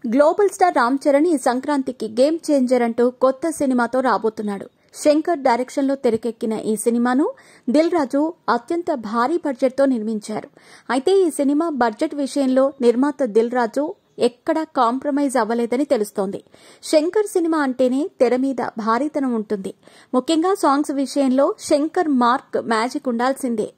Global star Ram Charan ఈ సంక్రాంతికి game changer అంటూ కొత్త సినిమాతో రాబోతున్నాడు. శంకర్ డైరెక్షన్ లో తెరకెక్కిన ఈ సినిమాను దిల్ రాజు అత్యంత భారీ బడ్జెట్ తో నిర్మించారు. అయితే ఈ సినిమా బడ్జెట్ విషయంలో నిర్మాత దిల్ రాజు ఎక్కడా కాంప్రమైజ్ అవ్వలేదని తెలుస్తోంది. శంకర్ సినిమా అంటేనే తెర మీద భారీతనం ఉంటుంది. ముఖ్యంగా సాంగ్స్ విషయంలో శంకర్ మార్క్ మ్యాజిక్ ఉండాల్సిందే.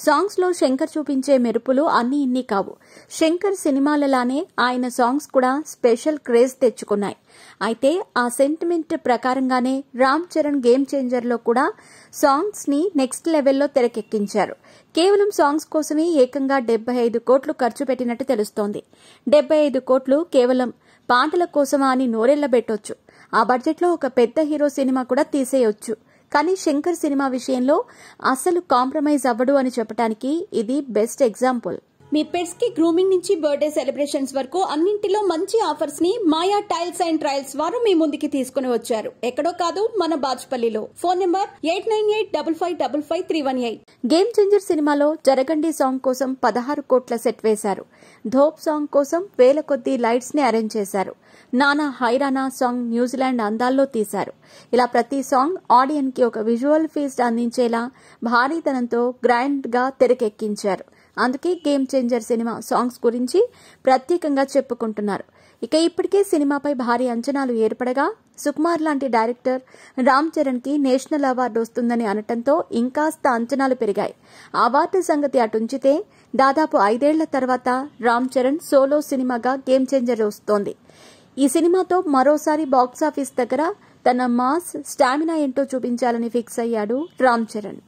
సాంగ్స్ లో శంకర్ చూపించే మెరుపులు అన్ని ఇన్ని కావు. శంకర్ సినిమాలలానే ఆయన సాంగ్స్ కూడా స్పెషల్ క్రేజ్ తెచ్చుకున్నాయి. అయితే ఆ సెంటిమెంట్ ప్రకారంగానే రామ్ చరణ్ గేమ్ చేంజర్ లో కూడా సాంగ్స్ ని నెక్స్ట్ లెవెల్లో తెరకెక్కించారు. కేవలం సాంగ్స్ కోసమే ఏకంగా 75 కోట్లు ఖర్చు పెట్టినట్టు తెలుస్తోంది. 75 కోట్లు కేవలం పాటల కోసమా అని నోరెళ్లబెట్టొచ్చు. ఆ బడ్జెట్ లో ఒక పెద్ద హీరో సినిమా కూడా తీసేయొచ్చు. కానీ శంకర్ సినిమా విషయంలో అసలు కాంప్రమైజ్ అవ్వడు అని చెప్పడానికి ఇది బెస్ట్ ఎగ్జాంపుల్. మీ పెట్స్ కి గ్రూమింగ్ నుంచి బర్త్డే సెలబ్రేషన్స్ వరకు అన్నింటిలో మంచి ఆఫర్స్ ని మాయా టైల్స్ అండ్ ట్రయల్స్ వారు మీ ముందుకి తీసుకుని వచ్చారు. ఎక్కడో కాదు, మన బాజ్పల్లిలో. Phone number 8985555318. గేమ్ చేంజర్ సినిమాలో జరగండి సాంగ్ కోసం 16 కోట్ల సెట్ వేశారు. ధోప్ సాంగ్ కోసం వేల కొద్దీ లైట్స్ ని అరేంజ్ చేశారు. నానా హైరానా సాంగ్ న్యూజిలాండ్ అందాల్లో తీశారు. ఇలా ప్రతి సాంగ్ ఆడియన్స్ కి ఒక విజువల్ ఫీస్ట్ అందించేలా భారీతనంతో గ్రాండ్ గా తెరకెక్కించారు. అందుకే గేమ్ చేంజర్ సినిమా సాంగ్స్ గురించి ప్రత్యేకంగా చెప్పుకుంటున్నారు. ఇక ఇప్పటికే సినిమాపై భారీ అంచనాలు ఏర్పడగా సుకుమార్ లాంటి డైరెక్టర్ రామ్ చరణ్ కి నేషనల్ అవార్డు వస్తుందని అనటంతో ఇంకాస్త అంచనాలు పెరిగాయి. అవార్డు సంగతి అటుంచితే దాదాపు 5 ఏళ్ల తర్వాత రామ్ చరణ్ సోలో సినిమాగా గేమ్ చేంజర్ వస్తోంది. ఈ సినిమాతో మరోసారి బాక్సాఫీస్ దగ్గర తన మాస్ స్టామినా ఏంటో చూపించాలని ఫిక్స్ అయ్యాడు రామ్ చరణ్.